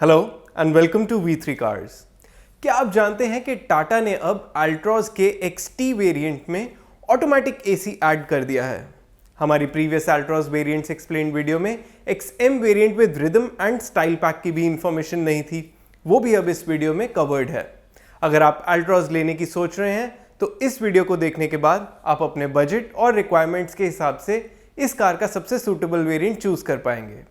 Hello and welcome to V3 cars. क्या आप जानते हैं कि टाटा ने अब अल्ट्रॉज के XT वेरिएंट में ऑटोमेटिक AC ऐड कर दिया है। हमारी previous Altroz variants explained video में XM variant with rhythm and style pack की भी इंफॉर्मेशन नहीं थी, वो भी अब इस वीडियो में कवर्ड है। अगर आप अल्ट्रॉज लेने की सोच रहे हैं तो इस वीडियो को देखने के बाद आप अपने बजट और रिक्वायरमेंट्स के हिसाब से इस कार का सबसे सूटेबल वेरिएंट चूज कर पाएंगे।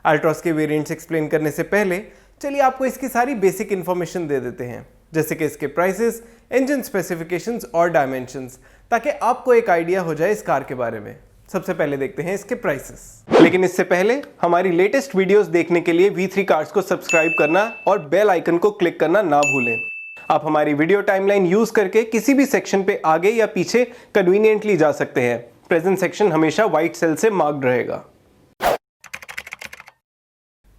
अल्ट्रॉज के वेरिएंट्स एक्सप्लेन करने से पहले चलिए आपको इसकी सारी बेसिक इंफॉर्मेशन दे देते हैं, जैसे कि इसके प्राइसेस, इंजन स्पेसिफिकेशंस और डायमेंशंस, ताकि आपको एक आइडिया हो जाए इस कार के बारे में। सबसे पहले देखते हैं इसके प्राइसेस। लेकिन इससे पहले हमारी लेटेस्ट वीडियोस देखने के लिए V3 कार्स को सब्सक्राइब करना और बेल आइकन को क्लिक करना ना भूलें। आप हमारी वीडियो टाइमलाइन यूज करके किसी भी सेक्शन पे आगे या पीछे कन्वीनियंटली जा सकते हैं। प्रेजेंट सेक्शन हमेशा व्हाइट सेल से मार्क्ड रहेगा।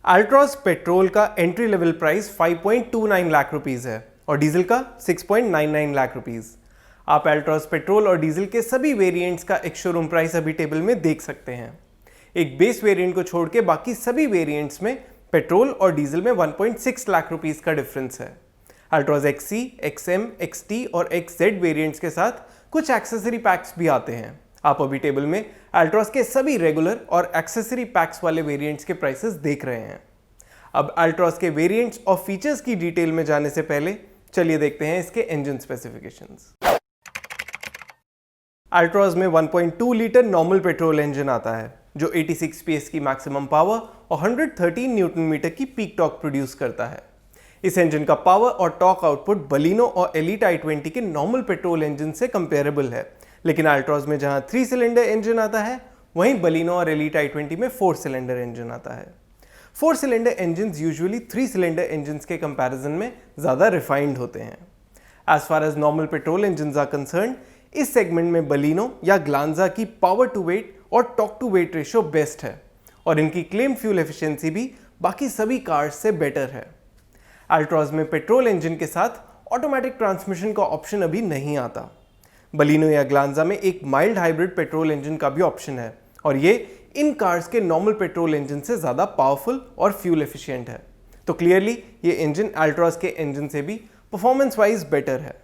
अल्ट्रॉज पेट्रोल का entry level price 5.29 lakh rupees है और डीजल का 6.99 लाख रुपीस। आप अल्ट्रॉज पेट्रोल और डीजल के सभी वेरिएंट्स का एक शोरूम प्राइस अभी टेबल में देख सकते हैं। एक बेस वेरिएंट को छोड़ के बाकी सभी वेरिएंट्स में पेट्रोल और डीजल में 1.6 लाख रुपीस का डिफरेंस है। अल्ट्रॉज XC, XM, XT और XZ वेरिएंट्स के साथ कुछ एक्सेसरी पैक्स भी आते हैं। आप अभी टेबल में अल्ट्रॉज के सभी रेगुलर और एक्सेसरी पैक्स वाले वेरिएंट्स के प्राइसेस देख रहे हैं। अब अल्ट्रॉज के वेरिएंट्स और फीचर्स की डिटेल में जाने से पहले चलिए देखते हैं इसके इंजन स्पेसिफिकेशंस। अल्ट्रॉज में 1.2 लीटर नॉर्मल पेट्रोल इंजन आता है जो 86 PS की मैक्सिमम पावर और 113 न्यूटन मीटर की पीक टॉर्क प्रोड्यूस करता है। इस इंजन का पावर और टॉर्क आउटपुट बलिनो और एलीट i20 के नॉर्मल पेट्रोल इंजन से कंपेरेबल है, लेकिन अल्ट्रॉज में जहां 3 सिलेंडर इंजन आता है वहीं बलिनो और एलीट i20 में 4 सिलेंडर इंजन आता है। 4 cylinder engines usually 3 cylinder engines के कंपैरिजन में ज़्यादा रिफाइंड होते हैं। As far as normal petrol engines are concern, इस सेगमेंट में बलिनो या ग्लांजा की पावर टू वेट और torque to weight ratio best है और इनकी क्लेम फ्यूल एफिशिएंसी भी बाकी सभी कार्स से बेटर है। अल्ट्रॉज में पेट्रोल इंजन के साथ ऑटोमेटिक ट्रांसमिशन का ऑप्शन अभी नहीं आता। बलिनो या ग्लांजा में एक माइल्ड हाइब्रिड पेट्रोल इंजन का भी ऑप्शन है और ये इन कार्स के नॉर्मल पेट्रोल इंजन से ज़्यादा पावरफुल और फ्यूल एफिशिएंट है। तो क्लियरली ये इंजन अल्ट्रॉज के इंजन से भी परफॉर्मेंस वाइज बेटर है।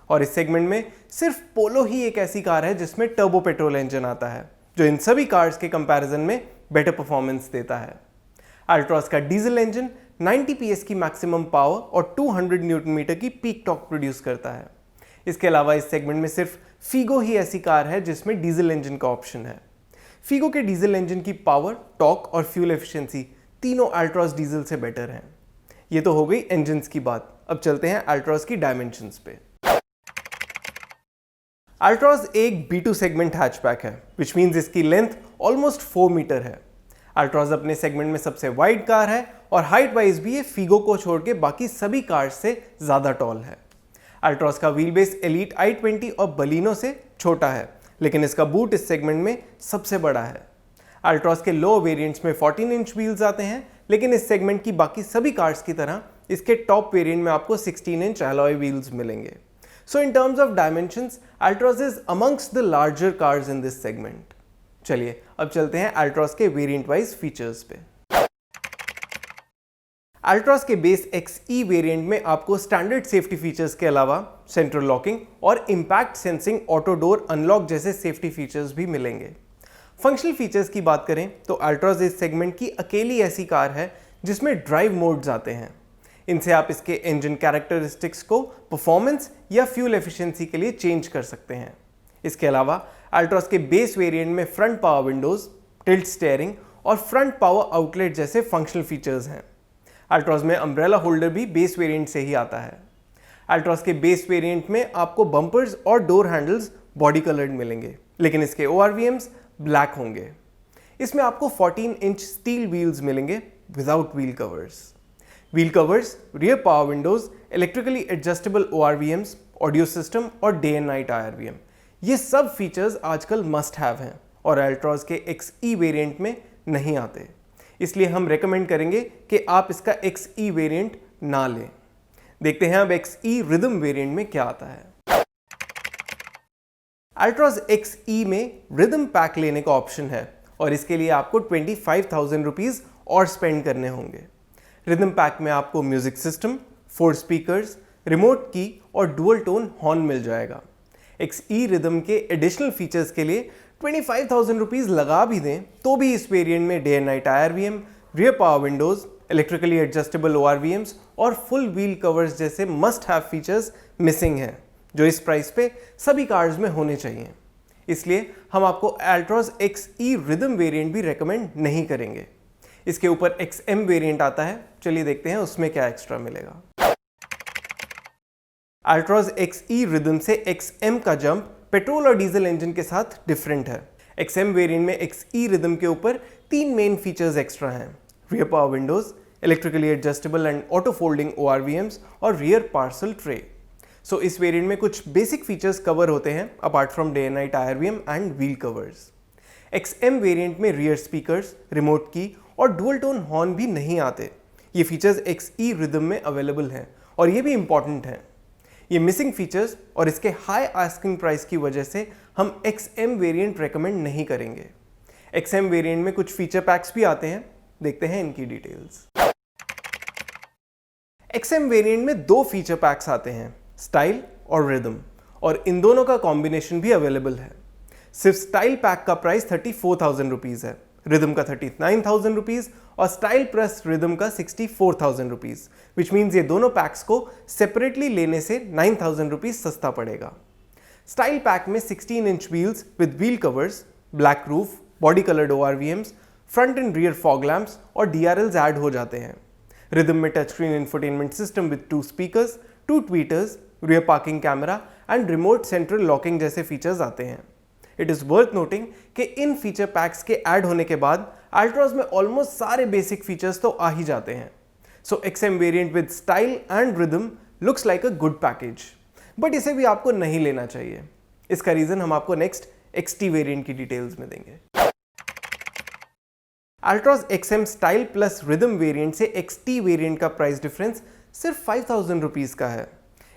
और इस सेगमेंट में सिर्फ पोलो ही एक ऐसी कार है जिसमें टर्बो पेट्रोल इंजन आता है जो इन सभी कार्स के कंपैरिजन में बेटर परफॉर्मेंस देता है। अल्ट्रॉज का डीजल इंजन 90 PS की मैक्सिमम पावर और 200 न्यूटन मीटर की पीक टॉर्क प्रोड्यूस करता है। इसके अलावा इस सेगमेंट में सिर्फ फीगो ही ऐसी कार है जिसमें डीजल इंजन का ऑप्शन है। फीगो के डीजल इंजन की पावर, टॉर्क और फ्यूल एफिशिएंसी तीनों अल्ट्रॉज डीजल से बेटर हैं। ये तो हो गई इंजन्स की बात। अब चलते हैं अल्ट्रॉज की डायमेंशंस पे। अल्ट्रॉज एक B2 सेगमेंट हैचबैक है, विच मीन्स इसकी लेंथ ऑलमोस्ट 4 मीटर है। अल्ट्रॉज अपने सेगमेंट में सबसे वाइड कार है और हाइट वाइज भी ये फीगो को छोड़ के बाकी सभी कार्स से ज़्यादा टॉल है। अल्ट्रॉज का व्हील बेस एलीट i20 और बलिनो से छोटा है, लेकिन इसका बूट इस सेगमेंट में सबसे बड़ा है। अल्ट्रॉज के लो वेरिएंट्स में 14 इंच व्हील्स आते हैं, लेकिन इस सेगमेंट की बाकी सभी कार्स की तरह इसके टॉप वेरिएंट में आपको 16 इंच अलॉय व्हील्स मिलेंगे। So in terms of dimensions Altroz is amongst the larger cars in this segment. चलिए अब चलते हैं अल्ट्रॉज के वेरिएंट वाइज फीचर्स पे। अल्ट्रॉज के बेस XE वेरिएंट में आपको स्टैंडर्ड सेफ्टी फीचर्स के अलावा सेंट्रल लॉकिंग और impact sensing auto door unlock जैसे सेफ्टी फीचर्स भी मिलेंगे। फंक्शनल फीचर्स की बात करें तो अल्ट्रॉज इस सेगमेंट की अकेली ऐसी कार है जिसमें ड्राइव मोड्स आते हैं। इनसे आप इसके इंजन कैरेक्टरिस्टिक्स को परफॉर्मेंस या फ्यूल एफिशिएंसी के लिए चेंज कर सकते हैं। इसके अलावा अल्ट्रॉज के बेस वेरिएंट में front power Windows, tilt steering और फ्रंट पावर आउटलेट जैसे फंक्शनल फीचर्स हैं। अल्ट्रॉज में अम्ब्रेला होल्डर भी बेस वेरिएंट से ही आता है। अल्ट्रॉज के बेस वेरिएंट में आपको बम्पर्स और डोर हैंडल्स बॉडी कलर्ड मिलेंगे, लेकिन इसके ORVMs ब्लैक होंगे। इसमें आपको 14 इंच स्टील व्हील्स मिलेंगे without wheel covers. Wheel covers, rear power Windows, electrically adjustable ORVMs, audio system और डे एंड नाइट IRVM, ये सब फीचर्स आजकल मस्ट हैव हैं और अल्ट्रॉज के XE वेरिएंट में नहीं आते। इसलिए हम रेकमेंड करेंगे कि आप इसका XE वेरिएंट ना लें। देखते हैं अब XE रिदम वेरिएंट में क्या आता है। अल्ट्रॉज XE में रिदम पैक लेने का ऑप्शन है और इसके लिए आपको 25,000 रुपीज और स्पेंड करने होंगे। रिदम पैक में आपको म्यूजिक सिस्टम, 4 स्पीकर्स, रिमोट की और डुअल टोन हॉर्न मिल जाएगा। XE रिदम के एडिशनल फीचर्स के लिए 25,000 रुपीज़ लगा भी दें तो भी इस वेरिएंट में day and night IRVM, rear power Windows, electrically adjustable ORVMs और फुल व्हील कवर्स जैसे मस्ट हैव फीचर्स मिसिंग हैं, जो इस प्राइस पे सभी कार्स में होने चाहिए। इसलिए हम आपको Altroz XE रिदम वेरिएंट भी रेकमेंड नहीं करेंगे। इसके ऊपर XM वेरिएंट आता है, चलिए देखते हैं उसमें क्या एक्स्ट्रा मिलेगा। Altroz XE रिदम से XM का जंप पेट्रोल और डीजल इंजन के साथ डिफरेंट है। XM वेरिएंट में XE रिदम के ऊपर 3 मेन फीचर्स एक्स्ट्रा हैं: rear power Windows, electrically adjustable and auto folding ORVMs और रियर पार्सल ट्रे। सो इस वेरिएंट में कुछ बेसिक फीचर्स कवर होते हैं apart from day and night IRVM and wheel covers. XM variant में रियर स्पीकर्स, रिमोट की और डुअल टोन हॉर्न भी नहीं आते। ये फीचर्स XE रिदम में अवेलेबल हैं और ये भी इंपॉर्टेंट हैं। ये मिसिंग फीचर्स और इसके हाई आस्किंग प्राइस की वजह से हम XM वेरिएंट रेकमेंड नहीं करेंगे। XM वेरिएंट में कुछ फीचर पैक्स भी आते हैं, देखते हैं इनकी डिटेल्स। XM वेरिएंट में 2 फीचर पैक्स आते हैं, स्टाइल और रिदम, और इन दोनों का कॉम्बिनेशन भी अवेलेबल है। सिर्फ स्टाइल पैक का प्राइस 34,000 रुपीज़ है, रिदम का 39,000 रुपीज़ और स्टाइल प्लस रिदम का 64,000 रुपीज़, विच मीन्स ये दोनों पैक्स को सेपरेटली लेने से 9,000 रुपीज़ सस्ता पड़ेगा। स्टाइल पैक में 16 inch wheels with wheel covers, black roof, body coloured ORVMs, front end rear fog lamps और DRLs ऐड हो जाते हैं। रिदम में touch screen infotainment system with 2 speakers, 2 tweeters, rear parking camera and remote central locking जैसे features आते हैं। It is worth noting कि इन feature PACS के ऐड होने के बाद Altroz में ऑलमोस्ट सारे बेसिक फीचर्स तो आ ही जाते हैं। सो XM variant with style and rhythm looks like a good package, but इसे भी आपको नहीं लेना चाहिए। इसका रीजन हम आपको नेक्स्ट XT वेरिएंट की डिटेल्स में देंगे। Altroz XM style plus rhythm variant से XT वेरिएंट का प्राइस डिफरेंस सिर्फ 5,000 रुपीज़ का है।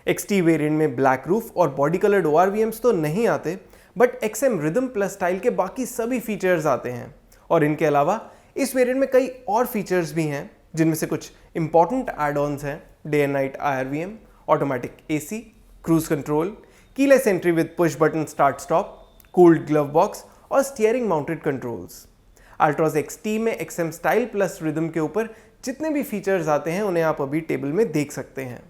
XT वेरिएंट में ब्लैक रूफ और बॉडी कलर्ड ORVMs तो नहीं आते, but XM rhythm plus style के बाकी सभी फीचर्स आते हैं, और इनके अलावा इस वेरिएंट में कई और फीचर्स भी हैं, जिनमें से कुछ इंपॉर्टेंट एड-ऑन्स हैं: day and night IRVM, automatic AC, cruise control, keyless entry with push button start stop, cooled glove box और steering mounted controls. Altroz XT में XM स्टाइल प्लस रिदम के ऊपर जितने भी फीचर्स आते हैं उन्हें आप अभी टेबल में देख सकते हैं।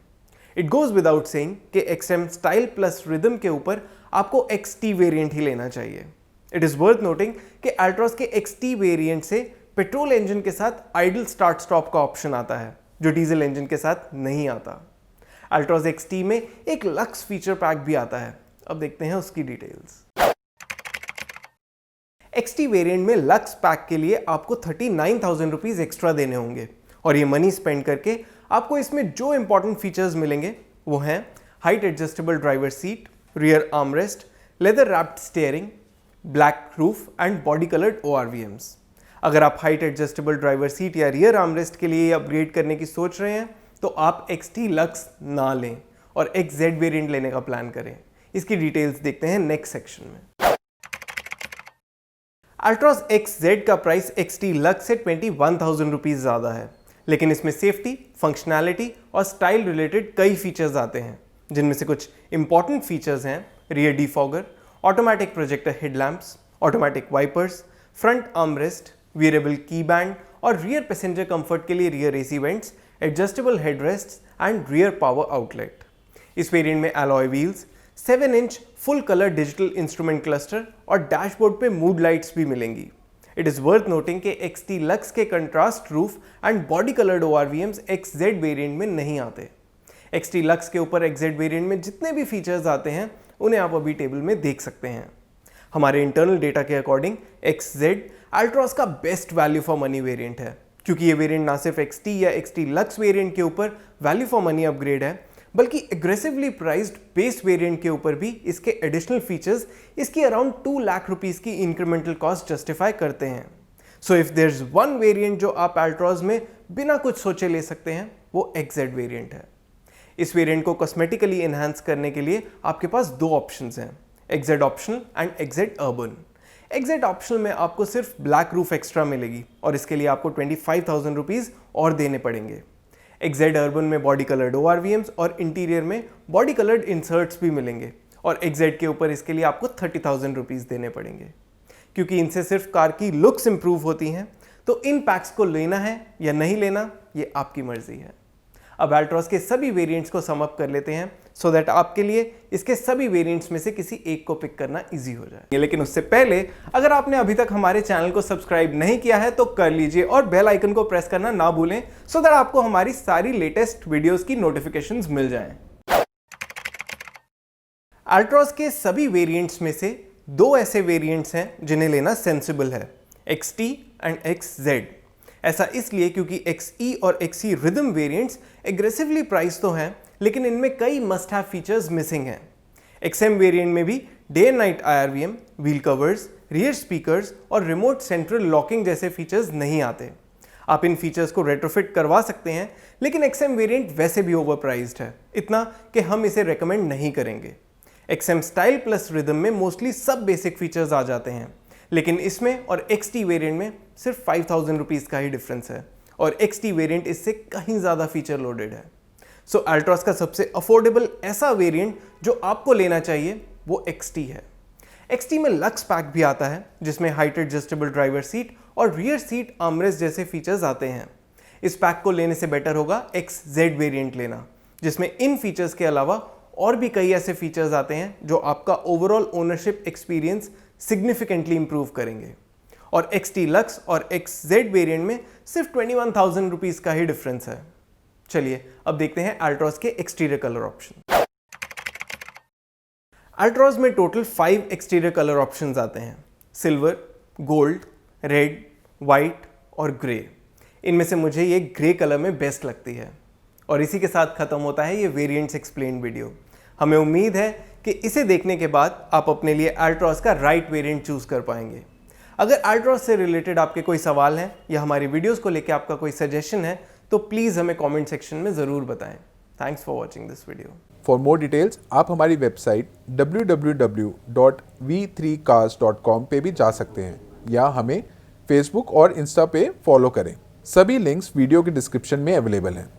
इट गोज विदाउट सेइंग कि XM स्टाइल प्लस रिदम के ऊपर आपको XT वेरिएंट ही लेना चाहिए। इट इज़ वर्थ नोटिंग कि Altroz के XT वेरिएंट से पेट्रोल इंजन के साथ आइडल स्टार्ट स्टॉप का ऑप्शन आता है, जो डीजल इंजन के साथ नहीं आता। Altroz XT में एक लक्स फीचर पैक भी आता है, अब देखते हैं उसकी डिटेल्स। XT वेरिएंट में लक्स पैक के लिए आपको 39,000 रुपीज़ एक्स्ट्रा देने होंगे, और ये मनी स्पेंड करके आपको इसमें जो इंपॉर्टेंट फीचर्स मिलेंगे वो हैं height adjustable driver seat, rear armrest, leather wrapped steering, black roof and body coloured ORVMs। अगर आप हाइट एडजस्टेबल ड्राइवर सीट या रियर आर्मरेस्ट के लिए अपग्रेड करने की सोच रहे हैं तो आप XT लक्स ना लें और XZ वेरिएंट लेने का प्लान करें। इसकी डिटेल्स देखते हैं नेक्स्ट सेक्शन में। Altroz XZ का प्राइस XT लक्स से 21,000 रुपीज़ ज़्यादा है, लेकिन इसमें सेफ्टी, फंक्शनैलिटी और स्टाइल रिलेटेड कई फीचर्स आते हैं, जिनमें से कुछ इंपॉर्टेंट फीचर्स हैं: rear defogger, automatic projector headlamps, automatic wipers, front armrest, variable key band और रियर पैसेंजर कंफर्ट के लिए rear AC vents, adjustable headrests and rear power outlet. इस वेरिएंट में alloy wheels, 7 inch full colour digital instrument cluster और dashboard पे mood lights भी मिलेंगी। It is worth noting कि XT लक्स के contrast roof and body coloured ORVMs XZ variant में नहीं आते। XT लक्स के ऊपर XZ वेरिएंट में जितने भी फीचर्स आते हैं उन्हें आप अभी टेबल में देख सकते हैं। हमारे इंटरनल डेटा के अकॉर्डिंग XZ Altroz का best value for money variant है, क्योंकि ये वेरिएंट ना सिर्फ XT या XT लक्स वेरिएंट के ऊपर वैल्यू फॉर मनी अपग्रेड है, बल्कि एग्रेसिवली प्राइस्ड बेस वेरिएंट के ऊपर भी इसके एडिशनल फीचर्स इसकी अराउंड 2 लाख रुपीस की इंक्रीमेंटल कॉस्ट जस्टिफाई करते हैं। So if there is one variant जो आप Altroz में बिना कुछ सोचे ले सकते हैं वो XZ वेरिएंट है। इस वेरिएंट को कॉस्मेटिकली एनहांस करने के लिए आपके पास 2 ऑप्शंस हैं: XZ optional and XZ urban. एक्सेट ऑप्शनल में आपको सिर्फ ब्लैक रूफ एक्स्ट्रा मिलेगी और इसके लिए आपको 25,000 रुपीज़ और देने पड़ेंगे। एक्सेट अर्बन में बॉडी कलर्ड ORVMs और इंटीरियर में बॉडी कलर्ड इंसर्ट्स भी मिलेंगे और एक्सेट के ऊपर इसके लिए आपको 30,000 रुपीज़ देने पड़ेंगे। क्योंकि इनसे सिर्फ कार की लुक्स इंप्रूव होती हैं, तो इन पैक्स को लेना है या नहीं लेना ये आपकी मर्जी है। अब अल्ट्रॉस के सभी वेरिएंट्स को सम अप कर लेते हैं सो दैट आपके लिए इसके सभी वेरिएंट्स में से किसी एक को पिक करना इजी हो जाए। लेकिन उससे पहले अगर आपने अभी तक हमारे चैनल को सब्सक्राइब नहीं किया है तो कर लीजिए और बेल आइकन को प्रेस करना ना भूलें सो दैट आपको हमारी सारी लेटेस्ट वीडियोस की नोटिफिकेशंस मिल जाएं। अल्ट्रॉस के सभी वेरिएंट्स में से दो ऐसे वेरिएंट्स हैं जिन्हें लेना सेंसिबल है, XT एंड XZ। ऐसा इसलिए क्योंकि XE और XE rhythm variants aggressively price तो हैं, लेकिन इनमें कई मस्ट हैव फीचर्स मिसिंग हैं। XM वेरिएंट में भी day and night IRVM, wheel covers, rear speakers और रिमोट सेंट्रल लॉकिंग जैसे फीचर्स नहीं आते। आप इन फीचर्स को रेट्रोफिट करवा सकते हैं, लेकिन XM वेरिएंट वैसे भी ओवरप्राइज्ड है, इतना कि हम इसे रेकमेंड नहीं करेंगे। XM स्टाइल प्लस रिदम में मोस्टली सब बेसिक फीचर्स आ जाते हैं, लेकिन इसमें और XT वेरिएंट में सिर्फ 5,000 रुपीज़ का ही डिफरेंस है और XT वेरिएंट इससे कहीं ज़्यादा फीचर लोडेड है। सो अल्ट्रॉस का सबसे अफोर्डेबल ऐसा वेरिएंट जो आपको लेना चाहिए वो XT है। XT में लक्स पैक भी आता है जिसमें हाइट एडजस्टेबल ड्राइवर सीट और रियर सीट आर्मरेस्ट जैसे फीचर्स आते हैं। इस पैक को लेने से बेटर होगा XZ वेरिएंट लेना, जिसमें इन फीचर्स के अलावा और भी कई ऐसे फीचर्स आते हैं जो आपका overall ownership experience significantly improve करेंगे। और XT लक्स और XZ वेरिएंट में सिर्फ 21,000 रुपीज़ का ही डिफरेंस है। चलिए अब देखते हैं अल्ट्रॉस के एक्सटीरियर कलर ऑप्शन। अल्ट्रॉस में टोटल 5 एक्सटीरियर कलर ऑप्शंस आते हैं, सिल्वर, गोल्ड, रेड, वाइट और ग्रे। इनमें से मुझे ये ग्रे कलर में बेस्ट लगती है। और इसी के साथ खत्म होता है ये वेरिएंट्स एक्सप्लेन वीडियो। हमें उम्मीद है कि इसे देखने के बाद आप अपने लिए अल्ट्रॉस का राइट वेरिएंट चूज कर पाएंगे। अगर अल्ट्रॉस से रिलेटेड आपके कोई सवाल हैं या हमारी वीडियोस को लेकर आपका कोई सजेशन है तो प्लीज़ हमें कमेंट सेक्शन में ज़रूर बताएं। Thanks for watching this video. For more details आप हमारी वेबसाइट www.v3cars.com पे भी जा सकते हैं या हमें फेसबुक और इंस्टा पे फॉलो करें। सभी लिंक्स वीडियो के डिस्क्रिप्शन में अवेलेबल हैं।